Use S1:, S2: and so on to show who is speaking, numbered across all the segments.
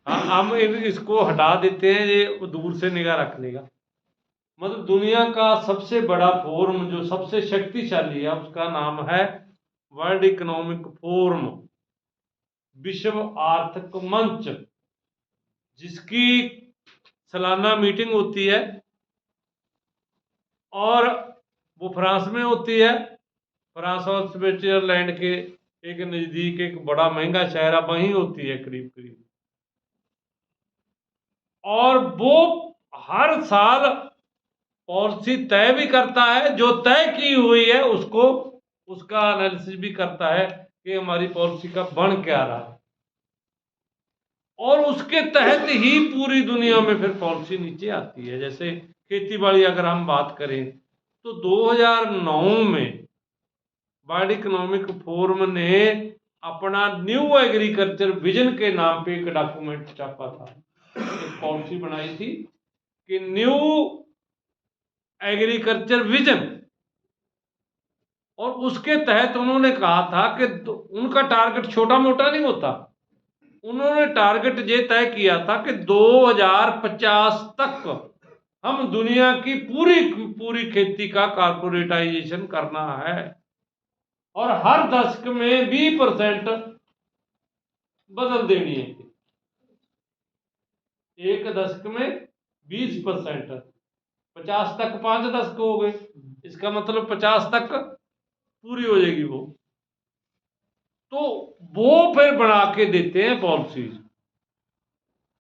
S1: हम इसको हटा देते हैं, ये दूर से निगाह रखने का। मतलब दुनिया का सबसे बड़ा फोरम जो सबसे शक्तिशाली है उसका नाम है वर्ल्ड इकोनॉमिक फोरम, विश्व आर्थिक मंच, जिसकी सालाना मीटिंग होती है और वो फ्रांस में होती है। फ्रांस और स्विट्जरलैंड के एक नजदीक एक बड़ा महंगा शहर है, वहीं होती है करीब करीब। और वो हर साल पॉलिसी तय भी करता है, जो तय की हुई है उसको उसका एनालिसिस भी करता है कि हमारी पॉलिसी का बन क्या रहा है, और उसके तहत ही पूरी दुनिया में फिर पॉलिसी नीचे आती है। जैसे खेती बाड़ी अगर हम बात करें तो 2009 में वर्ल्ड इकोनॉमिक फोरम ने अपना न्यू एग्रीकल्चर विजन के नाम पे एक डॉक्यूमेंट छापा था, एक पॉलिसी बनाई थी कि न्यू एग्रीकल्चर विजन, और उसके तहत उन्होंने कहा था कि उनका टारगेट छोटा मोटा नहीं होता, उन्होंने टारगेट ये तय किया था कि 2050 तक हम दुनिया की पूरी पूरी खेती का कारपोरेटाइजेशन करना है, और हर दशक में 20% बदल देनी है। एक दशक में 20%, 50 तक 5 दशक हो गए, इसका मतलब 50 तक पूरी हो जाएगी वो। तो वो फिर बना के देते हैं पॉलिसी,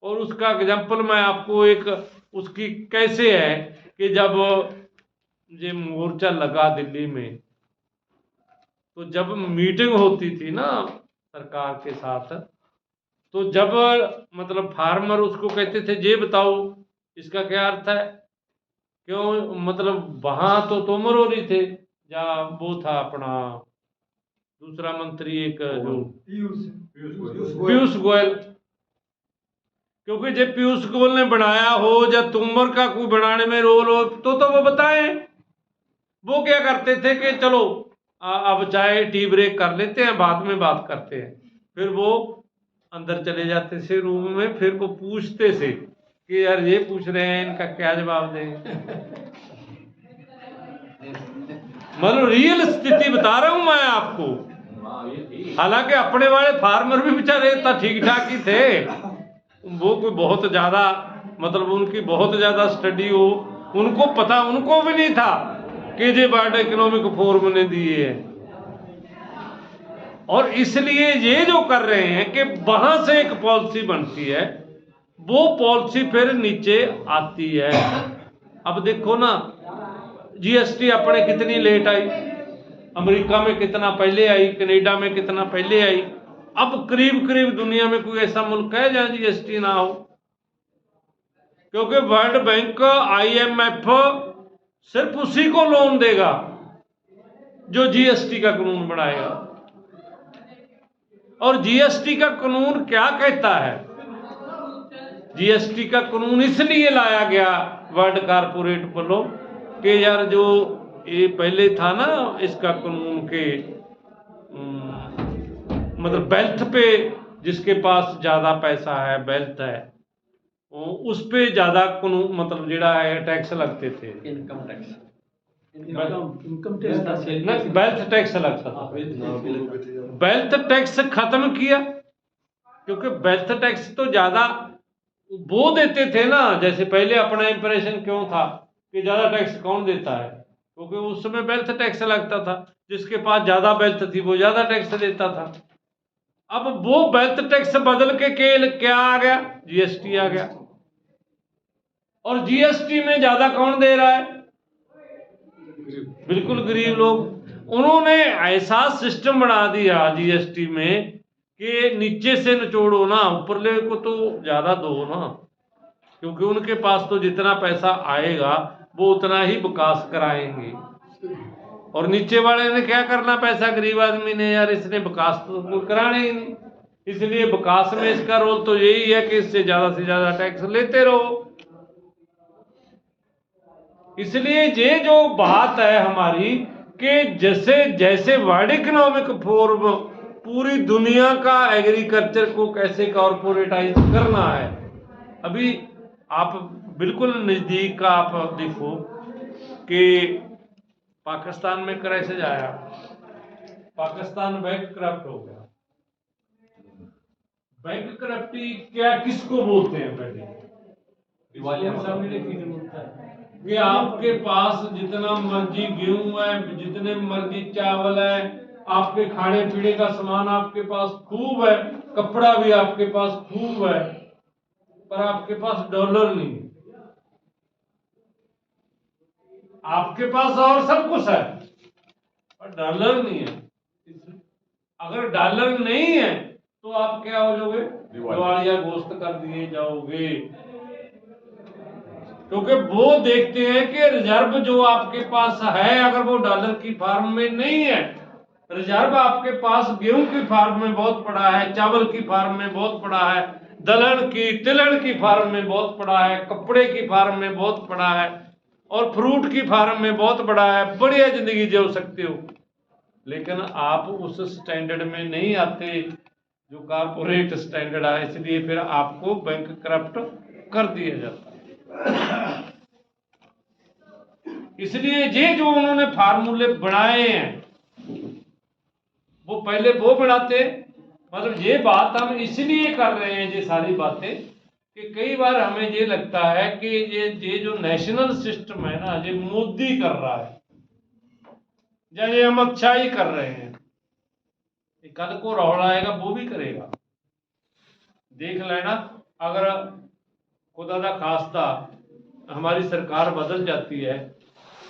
S1: और उसका एग्जाम्पल मैं आपको एक उसकी कैसे है कि जब ये मोर्चा लगा दिल्ली में, तो जब मीटिंग होती थी ना सरकार के साथ, तो जब मतलब फार्मर उसको कहते थे ये बताओ इसका क्या अर्थ है, क्यों मतलब वहां तो तोमर हो रही थे, या वो था अपना दूसरा मंत्री एक जो पीयूष गोयल, क्योंकि जब पीयूष गोयल ने बनाया हो या तोमर का कोई बनाने में रोल हो तो वो बताएं। वो क्या करते थे कि चलो अब चाहे टी ब्रेक कर लेते हैं, बाद में बात करते हैं। फिर वो अंदर चले जाते थे रूम में, फिर वो पूछते थे कि यार ये पूछ रहे हैं इनका क्या जवाब दें। मतलब रियल स्थिति बता रहा हूं मैं आपको। हालांकि अपने वाले फार्मर भी बेचारे इतना ठीक ठाक ही थे, वो कोई बहुत ज्यादा मतलब उनकी बहुत ज्यादा स्टडी हो, उनको पता, उनको भी नहीं था कि ये वर्ल्ड इकोनॉमिक फोरम ने दिए है। और इसलिए ये जो कर रहे हैं कि वहां से एक पॉलिसी बनती है, वो पॉलिसी फिर नीचे आती है। अब देखो ना, जीएसटी अपने कितनी लेट आई, अमेरिका में कितना पहले आई, कनाडा में कितना पहले आई। अब करीब करीब दुनिया में कोई ऐसा मुल्क है जहां जीएसटी ना हो, क्योंकि वर्ल्ड बैंक आईएमएफ सिर्फ उसी को लोन देगा जो जीएसटी का कानून बनाएगा। और जीएसटी का कानून क्या कहता है, जीएसटी का कानून इसलिए लाया गया वर्ल्ड कारपोरेट वालों कि यार जो ये पहले था ना इसका कानून के मतलब वेल्थ पे, जिसके पास ज्यादा पैसा है, वेल्थ है, उस पे ज्यादा कानून मतलब जेड़ा है टैक्स लगते थे,
S2: इनकम टैक्स
S1: वेल्थ टैक्स लगता था। वेल्थ टैक्स खत्म किया, क्योंकि वेल्थ टैक्स तो ज्यादा वो देते थे ना। जैसे पहले अपना इंप्रेशन क्यों था कि ज्यादा टैक्स कौन देता है, क्योंकि उस समय वेल्थ टैक्स लगता था, जिसके पास ज्यादा वेल्थ थी वो ज्यादा टैक्स देता था। अब वो वेल्थ टैक्स बदल के क्या आ गया, जीएसटी आ गया। और जीएसटी में ज्यादा कौन दे रहा है, बिल्कुल गरीब लोग। उन्होंने ऐसा सिस्टम बना दिया जीएसटी में कि नीचे से निचोड़ो ना, ऊपरले को तो ज्यादा दो ना, क्योंकि उनके पास तो जितना पैसा आएगा वो उतना ही विकास कराएंगे। और नीचे वाले ने क्या करना, पैसा गरीब आदमी ने, यार इसने विकास तो कराने ही नहीं। इसलिए विकास में इसका रोल तो यही है कि इससे ज्यादा टैक्स लेते रहो। इसलिए ये जो बात है हमारी कि जैसे जैसे वर्ल्ड इकोनॉमिक फोरम पूरी दुनिया का एग्रीकल्चर को कैसे कॉर्पोरेटाइज करना है। अभी आप बिल्कुल नज़दीक का आप देखो कि पाकिस्तान में क्राइसिस आया, पाकिस्तान बैंक करप्ट हो गया। बैंक करप्टी क्या किसको बोलते हैं? पहले कि आपके पास जितना मर्जी गेहूं है, जितने मर्जी चावल है, आपके खाने पीने का सामान आपके पास खूब है, कपड़ा भी आपके पास खूब है, पर आपके पास डॉलर नहीं। आपके पास और सब कुछ है पर डॉलर नहीं है। अगर डॉलर नहीं है तो आप क्या हो जाओगे? दिवालिया गोश्त कर दिए जाओगे। क्योंकि वो देखते हैं कि रिजर्व जो आपके पास है, अगर वो डॉलर की फॉर्म में नहीं है, रिजर्व आपके पास गेहूं की फॉर्म में बहुत पड़ा है, चावल की फॉर्म में बहुत पड़ा है, दलहन की तिलहन की फॉर्म में बहुत पड़ा है, कपड़े की फॉर्म में बहुत पड़ा है, और फ्रूट की फॉर्म में बहुत बड़ा है, बढ़िया जिंदगी जी सकते हो। लेकिन आप उस स्टैंडर्ड में नहीं आते जो कारपोरेट स्टैंडर्ड है, इसलिए फिर आपको बैंक करप्ट कर दिया जाता है। इसलिए ये जो उन्होंने फार्मूले बनाए हैं वो पहले वो बनाते। मतलब ये बात हम इसलिए कर रहे हैं ये सारी बातें कि कई बार हमें ये लगता है कि ये जो नेशनल सिस्टम है ना, ये मोदी कर रहा है या ये हम अच्छा ही कर रहे हैं। कल को राहुल आएगा वो भी करेगा, देख लेना। अगर खुदा दा खास्ता हमारी सरकार बदल जाती है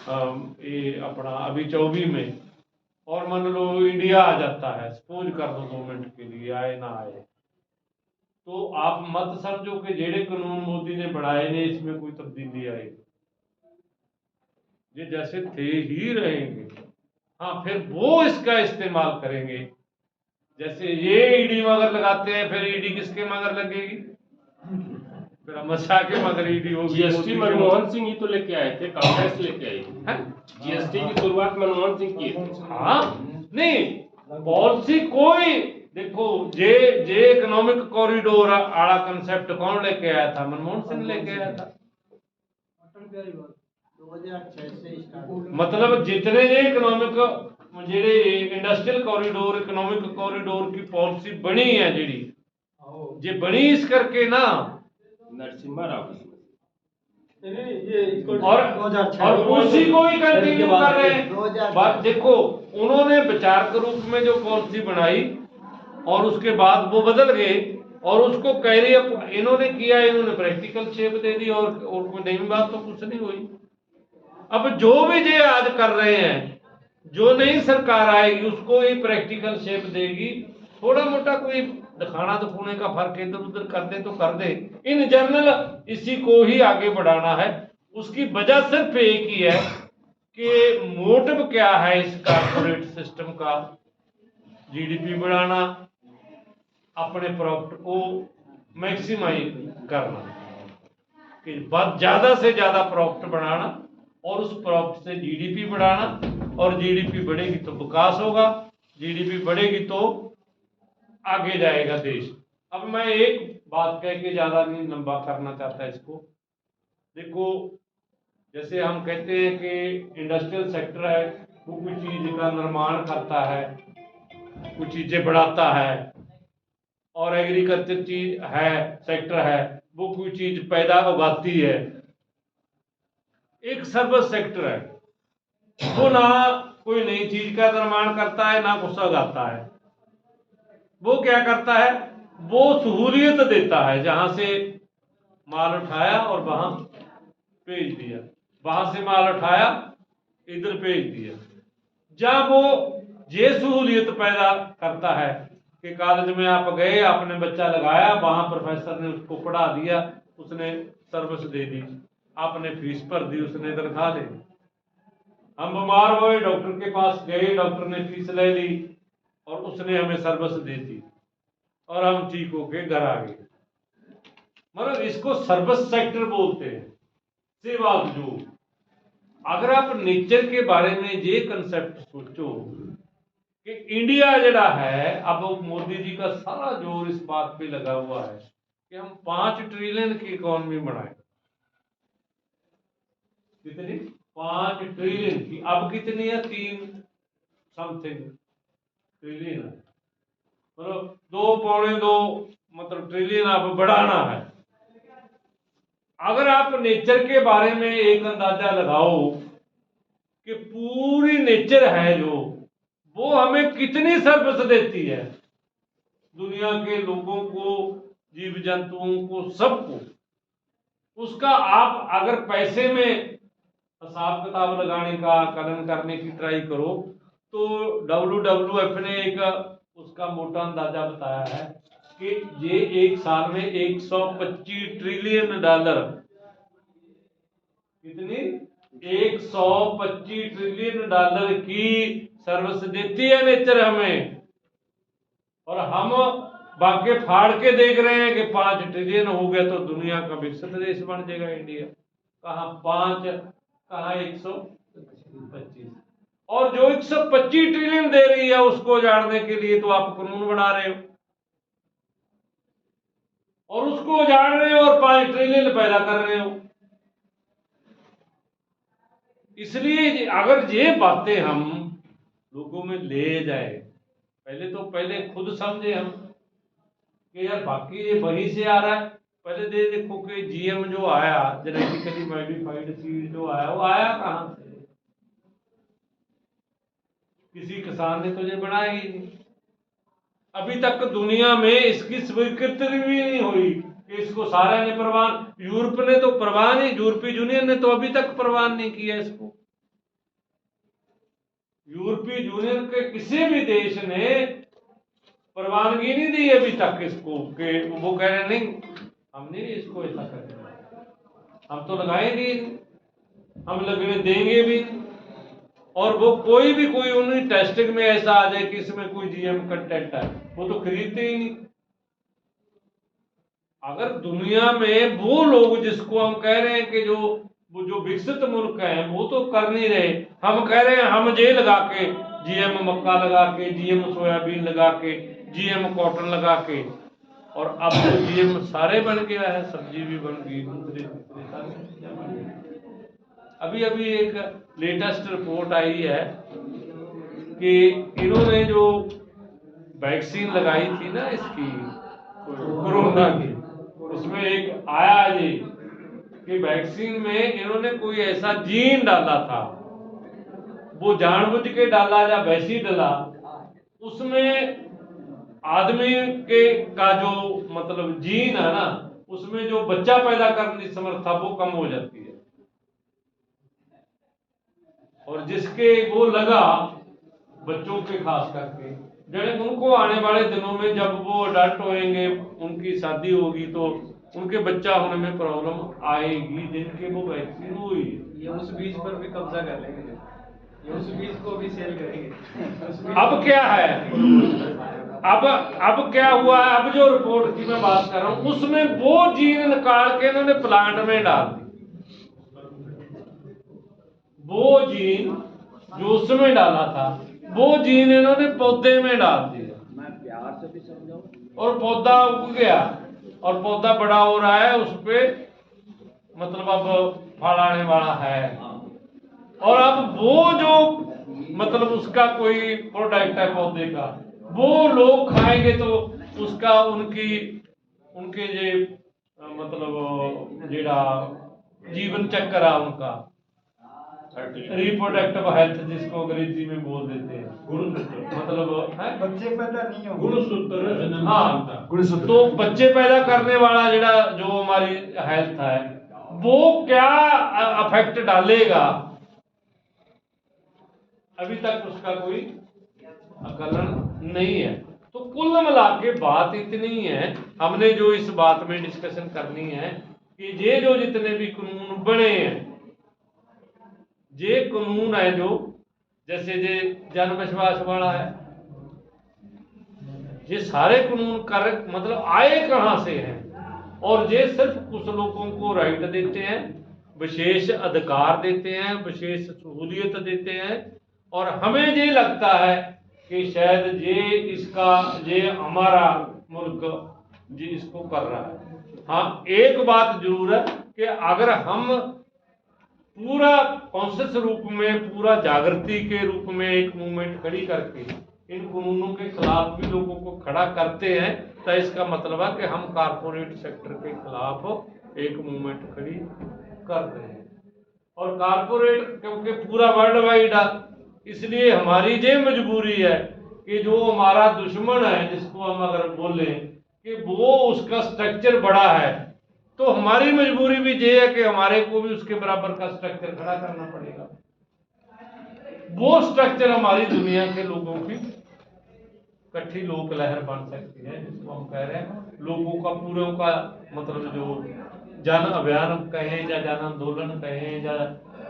S1: ये अपना अभी 24 में, और मान लो इंडिया आ जाता है, सपोज कर दो 2 मिनट के लिए, आए ना आए, तो आप मत समझो कि जेड़े कानून मोदी ने बनाए ने इसमें कोई तब्दीली आएगी। ये जैसे थे ही रहेंगे। हाँ, फिर वो इसका इस्तेमाल करेंगे। जैसे ये ईडी मगर लगाते हैं, फिर ईडी किसके मगर लगेगी? फिर अमित शाह के मगर ईडी होगी।
S2: जीएसटी मनमोहन सिंह ही तो लेके आए थे, कांग्रेस लेके आई थी। जीएसटी की शुरुआत मनमोहन सिंह की थी।
S1: हाँ, नहीं पॉलिसी कोई देखो, जे इकोनॉमिक कॉरिडोर आला कंसेप्ट कौन लेके आया था? मनमोहन सिंह लेके आया था। मतलब जितने ये इकोनॉमिक जेडे इंडस्ट्रियल कॉरिडोर, इकोनॉमिक कॉरिडोर की पॉलिसी बनी है जेडी, जे बनी इस करके ना
S2: नरसिम्हा राव
S1: और उसी को ही कंटिन्यू कर रहे हैं। बात देखो, उन्होंने विचार के रूप में जो पॉलिसी बनाई और उसके बाद वो बदल गए और उसको कह रही इन्होंने किया, इन्होंने प्रैक्टिकल शेप दे दी और कोई नई बात तो कुछ नहीं हुई। अब जो भी ये आज कर रहे हैं, जो नई सरकार आएगी उसको ही प्रैक्टिकल शेप देगी। थोड़ा मोटा कोई दिखाना दिखाने का फर्क इधर उधर कर दे तो कर दे, इन जनरल इसी को ही आगे बढ़ाना है। उसकी वजह सिर्फ एक ही है कि मोटिव क्या है इस कारपोरेट सिस्टम का? जीडीपी बढ़ाना, अपने प्रॉफिट को मैक्सिमाइज करना, कि ज्यादा से ज्यादा प्रॉफिट बनाना और उस प्रॉफिट से जीडीपी बढ़ाना, और जीडीपी बढ़ेगी तो विकास होगा, जीडीपी बढ़ेगी तो आगे जाएगा देश। अब मैं एक बात कह के ज्यादा नहीं लंबा करना चाहता इसको। देखो, जैसे हम कहते हैं कि इंडस्ट्रियल सेक्टर है, वो कोई चीज का निर्माण करता है, कुछ चीजें बढ़ाता है, और एग्रीकल्चर चीज है, सेक्टर है, वो कोई चीज पैदा उगाती है। एक सर्विस सेक्टर है, वो ना कोई नई चीज का निर्माण करता है ना कुछ उगाता है। वो क्या करता है? वो सहूलियत देता है, जहां से माल उठाया और वहां भेज दिया, वहां से माल उठाया इधर भेज दिया। जब वो ये सहूलियत पैदा करता है कि कॉलेज में आप गए, आपने बच्चा लगाया, वहां प्रोफेसर ने उसको पढ़ा दिया, उसने सर्विस दे दी, आपने फीस भर दी, उसने तनख्वाह ले ली। हम बीमार हुए, डॉक्टर के पास गए, डॉक्टर ने फीस ले ली और उसने हमें सर्विस दे दी और हम ठीक होके घर आ गए। मतलब इसको सर्विस सेक्टर बोलते हैं, सेवा उद्योग। अगर आप नेचर के बारे में ये कंसेप्ट सोचो कि इंडिया जड़ा है, अब मोदी जी का सारा जोर इस बात पे लगा हुआ है कि हम 5 ट्रिलियन की इकोनॉमी बनाए। कितनी? 5 ट्रिलियन की। अब कितनी है? 3 समथिंग ट्रिलियन है, मतलब 2 पौने 2 मतलब ट्रिलियन अब बढ़ाना है। अगर आप नेचर के बारे में एक अंदाजा लगाओ कि पूरी नेचर है जो, वो हमें कितनी सर्विस देती है, दुनिया के लोगों को, जीव जंतुओं को, सबको, उसका आप अगर पैसे में हिसाब किताब लगाने का, आकलन करने की ट्राई करो तो WWF ने एक उसका मोटा अंदाजा बताया है कि ये एक साल में 125 ट्रिलियन डॉलर, कितनी? 125 ट्रिलियन डॉलर की सर्विस देती है नेचर हमें, और हम बाकी फाड़ के देख रहे हैं कि 5 ट्रिलियन हो गया तो दुनिया का विकसित देश बन जाएगा इंडिया। कहाँ 5, कहाँ 125। और जो 125 ट्रिलियन दे रही है उसको उजाड़ने के लिए तो आप कानून बना रहे हो, और उसको उजाड़ रहे हो और 5 ट्रिलियन पैदा कर रहे हो। इसलिए अगर ये बातें हम लोगों में ले जाए, पहले खुद समझे हम कि यार बाकी ये वहीं से आ रहा है। पहले देखो कि GM जो आया, जेनेटिकली मॉडिफाइड सीड जो आया, वो आया कहाँ से? किसी किसान ने तो ये बनाया ही नहीं। अभी तक दुनिया में इसकी स्वीकृति भी नहीं हुई कि इसको सारा ने प्रवान, यूरोप ने तो प्रवान ही, यूरोपीय यूनियन ने तो अभी तक प्रवान नहीं किया इसको। यूरोपीय यूनियन के किसी भी देश ने प्रवानगी नहीं दी अभी तक इसको, कि वो कह रहे नहीं हमने इसको ऐसा कर, हम तो लगाएंगे, हम लगने देंगे भी नहीं। और वो कोई उन्हीं टेस्टिंग में ऐसा आ जाए कि इसमें कोई GM कंटेंट है, वो तो खरीदते ही नहीं। अगर दुनिया में वो लोग जिसको हम कह रहे हैं कि जो विकसित मुल्क हैं वो तो कर नहीं रहे, हम कह रहे हैं हम ये लगा के GM मक्का लगा के, GM सोयाबीन लगा के, GM कॉटन लगा के, और अब तो GM सारे बन गया है, सब्जी भी बन गई, दूसरे सारी चीजें बन गई। अभी एक लेटेस्ट रिपोर्ट आई है कि इन्होंने जो वैक्सीन लगाई थी ना इसकी कोरोना की, उसमें एक आया जी कि वैक्सीन में इन्होंने कोई ऐसा जीन डाला था, वो जानबूझ के डाला या वैसे ही डाला, उसमें आदमी के का जो मतलब जीन है ना, उसमें जो बच्चा पैदा करने की समर्था वो कम हो जाती है। और जिसके वो लगा, बच्चों के खास करके, जब उनको आने वाले दिनों में जब वो अडल्ट होंगे, उनकी शादी होगी तो उनके बच्चा होने में प्रॉब्लम आएगी, जिनके वो वैक्सीन हुई।
S3: ये उस बीज पर भी कब्जा कर लेंगे, ये उस बीज को भी सेल करेंगे।
S1: अब क्या है, अब क्या हुआ है, अब जो रिपोर्ट की मैं बात कर रहा हूं उसमें वो जीन निकाल के इन्होंने प्लांट में डाल दी। वो जीन जो उसमें डाला था वो जीन इन्होंने पौधे में डाल दिया।
S3: मैं प्यार से भी समझाऊं,
S1: और पौधा उग गया और पौधा बड़ा हो रहा है, उस पे मतलब अब फल आने वाला है। और अब वो जो मतलब उसका कोई प्रोडक्ट है पौधे का, वो लोग खाएंगे तो उसका उनके जे मतलब जेड़ा जीवन चक्र है उनका, रिप्रोडक्टिव हेल्थ जिसको अंग्रेजी में बोल देते हैं, मतलब है
S3: बच्चे पैदा नहीं होंगे,
S1: गुणसूत्र। हाँ, गुणसूत्र। तो बच्चे पैदा करने वाला जेड़ा जो हमारी हेल्थ है वो क्या अफेक्ट डालेगा, अभी तक उसका कोई आकलन नहीं है। तो कुल मिला के बात इतनी है, हमने जो इस बात में डिस्कशन करनी है कि ये जो जितने भी कानून बने हैं, ये कानून है जो जैसे ये जन विश्वास वाला है, ये सारे कानून कर मतलब आए कहां से हैं, और ये सिर्फ कुछ लोगों को राइट देते हैं, विशेष अधिकार देते हैं, विशेष सहूलियत देते हैं। और हमें ये लगता है कि शायद ये हमारा मुल्क जी इसको कर रहा है। हाँ, एक बात जरूर है कि अगर हम पूरा कॉन्शियस रूप में, पूरा जागृति के रूप में एक मूवमेंट खड़ी करके इन कानूनों के खिलाफ भी लोगों को खड़ा करते हैं, तो इसका मतलब है कि हम कारपोरेट सेक्टर के खिलाफ एक मूवमेंट खड़ी कर रहे हैं। और कारपोरेट क्योंकि पूरा वर्ल्ड वाइड है, इसलिए हमारी ये मजबूरी है कि जो हमारा दुश्मन है, जिसको हम अगर बोले कि वो उसका स्ट्रक्चर बड़ा है, तो हमारी मजबूरी भी ये है कि हमारे को भी उसके बराबर का स्ट्रक्चर खड़ा करना पड़ेगा। वो स्ट्रक्चर हमारी दुनिया के लोगों की इकट्ठी लोक लहर बन सकती है, जिसको हम कह रहे हैं लोगों का पूरे का मतलब जो जन अभियान कहें या जन आंदोलन कहें या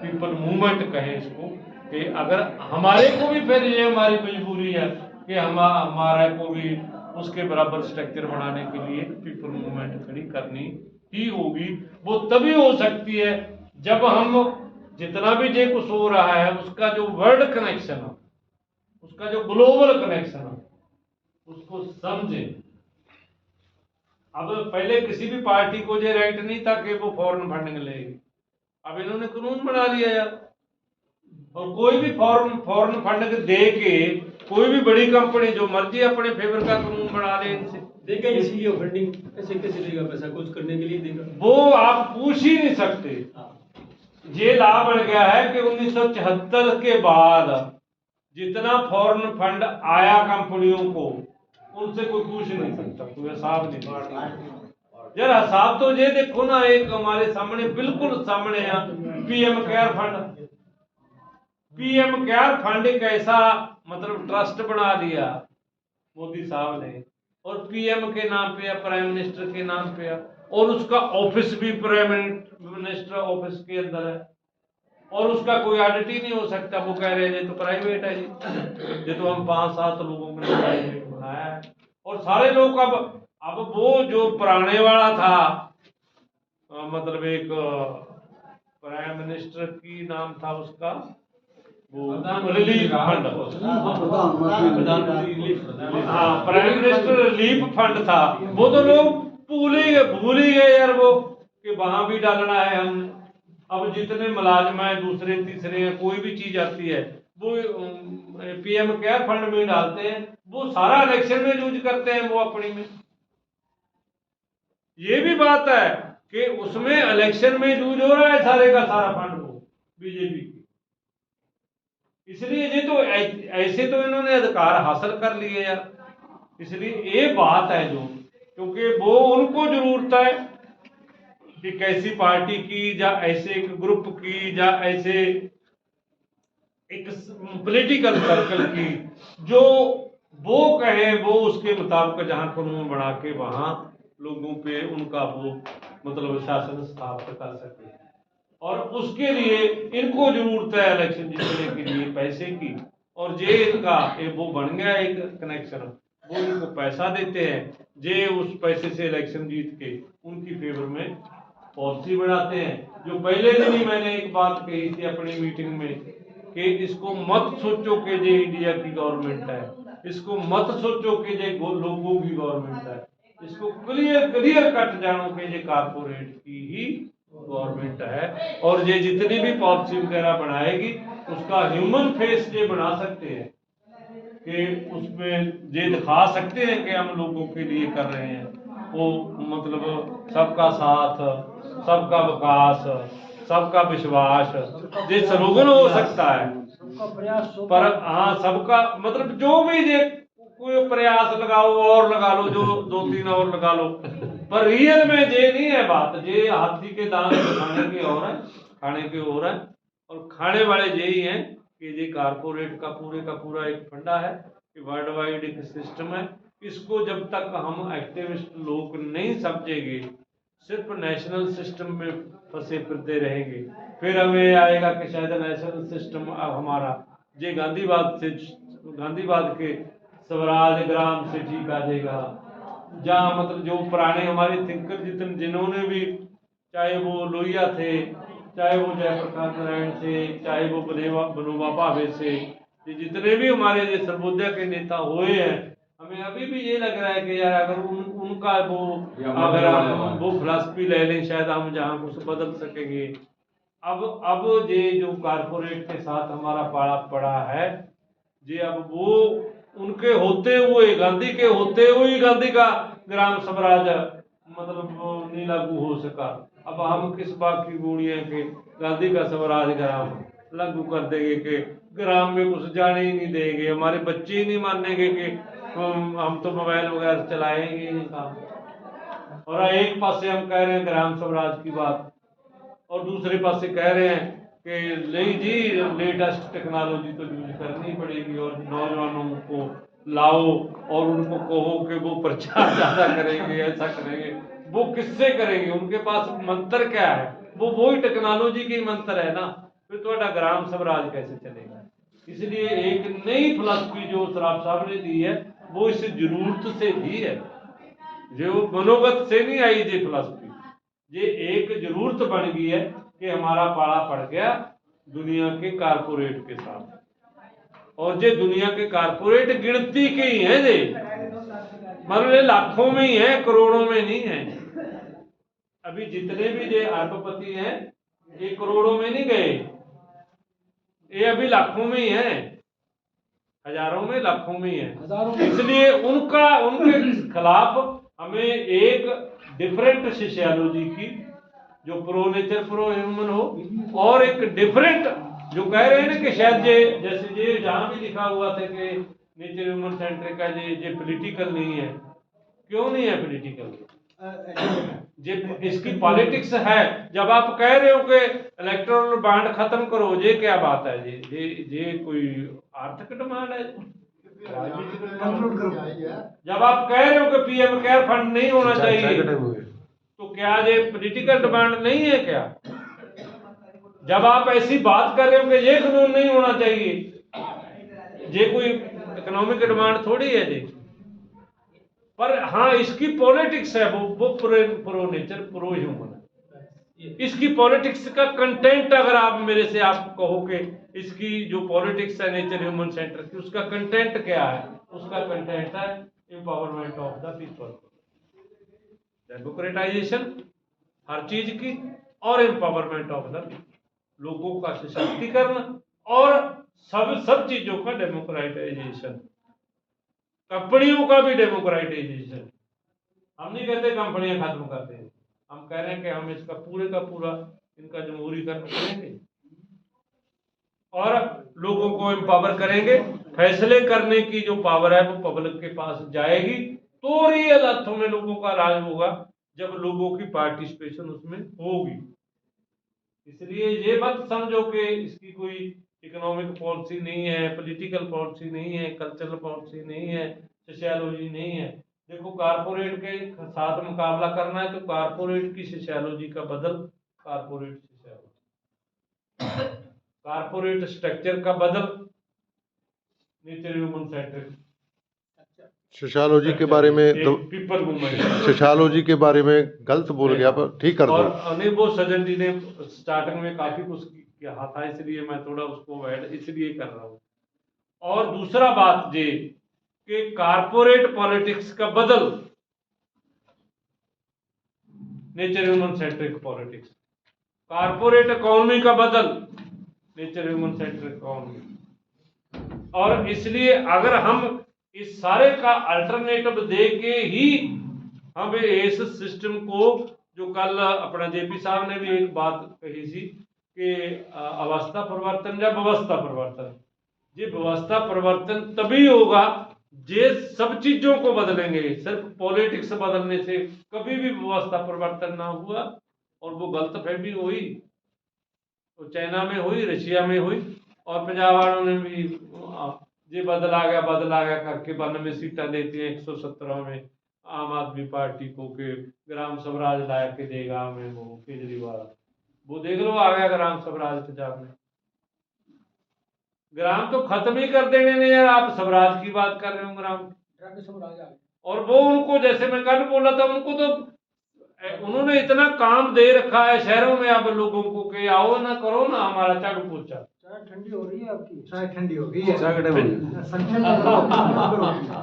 S1: पीपल मूवमेंट कहें इसको, कि अगर हमारे को भी फिर ये हमारी मजबूरी है कि हमारे को भी उसके बराबर स्ट्रक्चर बनाने के लिए पीपल मूवमेंट खड़ी करनी ही होगी। वो तभी हो सकती है जब हम जितना भी जे कुछ हो रहा है उसका जो वर्ल्ड कनेक्शन है, उसका जो ग्लोबल कनेक्शन है, उसको समझें। अब पहले किसी भी पार्टी को ये राइट नहीं था कि वो फॉरेन फंडिंग लेगी, अब इन्होंने कानून बना लिया यार, और कोई भी फॉरेन फंड दे के कोई भी बड़ी कंपनी जो मर्जी अपने फेवर का कानून बना ले, इनसे
S3: देगा इसलिए फंडिंग ऐसे कैसे देगा, पैसा कुछ करने के लिए देगा,
S1: वो आप पूछ ही नहीं सकते। ये लाभ बढ़ गया है कि 1974 के बाद जितना फॉरेन फंड आया कंपनियों को, उनसे कोई पूछ नहीं सकता, कोई हिसाब नहीं सकता। यार हिसाब तो ये देखो ना, एक हमारे सामने बिल्कुल सामने है PM care fund. PM care fund एक ऐसा मतलब ट्रस्ट बना दिया मोदी साहब ने, और पीएम के नाम पे या प्राइम मिनिस्टर के नाम पे है, और उसका ऑफिस भी प्राइम मिनिस्टर ऑफिस के अंदर है, और उसका कोई ऑडिट ही नहीं हो सकता। वो कह रहे हैं ये तो प्राइवेट है जी, ये तो हम 5-7 लोगों ने प्राइवेट बनाया है। और सारे लोग अब वो जो पुराने वाला था मतलब एक प्राइम मिनिस्टर की नाम था उसका, वो रिलीफ फंड, हाँ प्राइम मिनिस्टर रिलीफ फंड था, वो तो लोग भूल ही गए यार, वो कि वहां भी डालना है हमने। अब जितने मुलाजिम हैं, दूसरे तीसरे हैं, कोई भी चीज आती है वो पीएम केयर फंड में डालते हैं, वो सारा इलेक्शन में यूज करते हैं वो अपनी में। ये भी बात है कि उसमें इलेक्शन में यूज हो रहा है सारे का सारा फंड को बीजेपी की, इसलिए ये तो ऐसे तो इन्होंने अधिकार हासिल कर लिए यार। इसलिए ये बात है जो, क्योंकि वो उनको जरूरत है कि कैसी पार्टी की या ऐसे एक ग्रुप की या ऐसे एक पॉलिटिकल सर्कल की जो वो कहे वो उसके मुताबिक जहां कानून बना के वहां लोगों पे उनका वो मतलब शासन स्थापित कर सके। और उसके लिए इनको जरूरत है इलेक्शन जीतने के लिए पैसे की, और जे इनका वो बन गया एक कनेक्शन, वो इनको पैसा देते हैं, जे उस पैसे से इलेक्शन जीत के उनकी फेवर में पॉलिसी बनाते हैं। जो पहले दिन ही मैंने एक बात कही थी अपनी मीटिंग में कि इसको मत सोचो कि ये इंडिया की गवर्नमेंट है, इसको मत सोचो कि ये लोगों की गवर्नमेंट है, इसको क्लियर कट जानो कि ये कारपोरेट की ही गवर्नमेंट है। और ये जितनी भी पॉलिसी वगैरह बनाएगी उसका ह्यूमन फेस ये बना सकते हैं कि उसमें ये दिखा सकते हैं कि हम लोगों के लिए कर रहे हैं, वो मतलब सबका साथ, सबका विकास, सबका विश्वास, ये स्लोगन हो सकता है, पर हाँ सबका मतलब जो भी ये कोई प्रयास लगाओ और लगा लो, जो 2-3 और लगा लो, पर रियल में ये नहीं है बात। ये हाथी के दांत खाने के और है, खाने के और है, और खाने वाले यही हैं कि ये कारपोरेट का पूरा एक फंडा है कि वर्ल्ड वाइड एक सिस्टम है। इसको जब तक हम एक्टिविस्ट लोग नहीं समझेंगे, सिर्फ नेशनल सिस्टम में फंसे फिरते रहेंगे, फिर हमें आएगा कि शायद नेशनल सिस्टम अब हमारा ये गांधीवाद के स्वराज ग्राम से ठीक आ जाएगा, जहाँ मतलब जो पुराने हमारे थिंकर जिन्होंने भी, चाहे वो लोहिया थे, चाहे वो जयप्रकाश नारायण थे, चाहे वो विनोबा भावे से, ये जितने भी हमारे ये सर्वोदय के नेता हुए हैं, हमें अभी भी ये लग रहा है कि यार अगर उनका वो अगर हम वो फिलॉसफी ले लें, शायद हम जहाँ कुछ बदल सकेंगे। अब ये जो कारपोरेट के साथ हमारा पाड़ा पड़ा है, जे अब वो उनके होते हुए, गांधी के होते हुए ही गांधी का ग्राम स्वराज मतलब वो नहीं लागू हो सका। अब हम किस बात की गोड़ी है कि गांधी का स्वराज ग्राम लागू कर देंगे कि ग्राम में कुछ जाने ही नहीं देंगे, हमारे बच्चे ही नहीं मानेंगे कि हम तो मोबाइल वगैरह चलाएंगे ही नहीं काम। और एक पास से हम कह रहे हैं ग्राम स्वराज की बात, और दूसरे पास से कह रहे हैं कि नहीं जी लेटेस्ट टेक्नोलॉजी तो यूज करनी पड़ेगी और नौजवानों को लाओ और उनको कहो कि वो प्रचार ज्यादा करेंगे, ऐसा करेंगे। वो किससे करेंगे? उनके पास मंत्र क्या है? वो वही टेक्नोलॉजी के मंत्र है ना, फिर थोड़ा ग्राम स्वराज कैसे चलेगा? इसलिए एक नई फिलॉसफी जो सराफ साहब ने दी है वो इस जरूरत से दी है, जो मनोगत से नहीं आई। ये फिलॉसफी ये एक जरूरत बन गई है कि हमारा पाला पड़ गया दुनिया के कारपोरेट के साथ, और ये दुनिया के कारपोरेट गिनती के ही हैं, ये मतलब लाखों में ही है, करोड़ों में नहीं है। अभी जितने भी ये अरबपति हैं ये करोड़ों में नहीं गए, ये अभी लाखों में ही है, हजारों में लाखों में ही है। इसलिए उनके खिलाफ हमें एक डिफरेंट सोशियोलॉजी की जो प्रो नेचर प्रो ह्यूमन हो, और एक डिफरेंट जो कह रहे हैं ना कि शायद ये जैसे ये जहां भी लिखा हुआ था कि नेचर ह्यूमन सेंट्रिक का ये पॉलिटिकल नहीं है। क्यों नहीं है पॉलिटिकल? जे इसकी पॉलिटिक्स है। जब आप कह रहे हो कि इलेक्टोरल बॉन्ड खत्म करो, ये क्या बात है? ये कोई आर्थिक डिमांड है? जब आप कह रहे हो कि पीएम केयर फंड नहीं होना चाहिए, तो क्या ये पॉलिटिकल डिमांड नहीं है क्या? जब आप ऐसी बात कर रहे हो कि ये कानून नहीं होना चाहिए, ये कोई इकोनॉमिक डिमांड थोड़ी है जी। पर हाँ इसकी पॉलिटिक्स है, वो प्रो नेचर प्रो ह्यूमन है। इसकी पॉलिटिक्स का कंटेंट अगर आप मेरे से आप कहो कि इसकी जो पॉलिटिक्स है नेचर ह्यूमन सेंटर की, उसका कंटेंट क्या है? उसका कंटेंट है empowerment of the people, democratisation हर चीज की, और एम्पावरमेंट ऑफ द लोगों का सशक्तिकरण, और सब चीजों का डेमोक्रेटाइजेशन, कंपनियों का भी डेमोक्रेटाइजेशन। हम नहीं कहते कंपनियां खत्म करते हैं, हम कह रहे हैं कि हम इसका पूरे का पूरा इनका जमहूरीकरण करेंगे और लोगों को एम्पावर करेंगे। फैसले करने की जो पावर है वो पब्लिक के पास जाएगी, तो रियल अर्थों में लोगों का राज होगा, जब लोगों की पार्टिसिपेशन उसमें होगी। इसलिए ये मत समझो कि इसकी कोई इकोनॉमिक पॉलिसी नहीं है, पॉलिटिकल पॉलिसी नहीं है, कल्चरल पॉलिसी नहीं है, सोशियोलॉजी नहीं है। देखो कारपोरेट के साथ मुकाबला करना है तो कारपोरेट की सोशियोलॉजी का बदल, कारपोरेट सोशियोलॉजी, कारपोरेट स्ट्रक्चर का बदल, नेचर ह्यूमन सेंट्रिक
S4: सोशियोलॉजी के बारे में तो
S1: पीपल मूवमेंट,
S4: सोशियोलॉजी के बारे में गलत बोल गया, पर ठीक कर दो।
S1: और अनिल वो सजन जी ने स्टार्टिंग में काफी कुछ कहा था, इसलिए मैं थोड़ा उसको ऐड इसलिए कर रहा हूँ। और दूसरा बात ये कि कारपोरेट पॉलिटिक्स का बदल, nature human centric politics, corporate economy का बदल, नेचर ह्यूमन सेंट्रिक इकोनॉमी। और इसलिए अगर हम इस सारे का अल्टरनेटिव दे के ही हम इस सिस्टम को, जो कल अपना जेपी साहब ने भी एक बात कही थी कि अवस्था परिवर्तन या व्यवस्था परिवर्तन, ये व्यवस्था परिवर्तन तभी होगा जे सब चीजों को बदलेंगे। सिर्फ पॉलिटिक्स बदलने से कभी भी व्यवस्था परिवर्तन ना हुआ, और वो गलतफहमी हुई तो चाइना में हुई, रशिया में हुई, और पंजाब वालों ने भी ये बदला गया करके 92 सीटें देती हैं 117 में आम आदमी पार्टी को कि ग्राम स्वराज ला के देगा हमें वो केजरीवाल। वो देख लो आ गया ग्राम स्वराज पंजाब में। ग्राम तो खत्म ही कर देने ने यार, आप स्वराज की बात कर रहे हो ग्राम। और वो उनको, जैसे मैं कल बोला था, उनको तो उन्होंने इतना काम दे रखा है शहरों में अब लोगों को कि आओ ना करो ना हमारा झाड़ू पोछा,
S5: चाय ठंडी हो रही है आपकी?
S6: चाय ठंडी हो गई है।
S5: संक्षेप में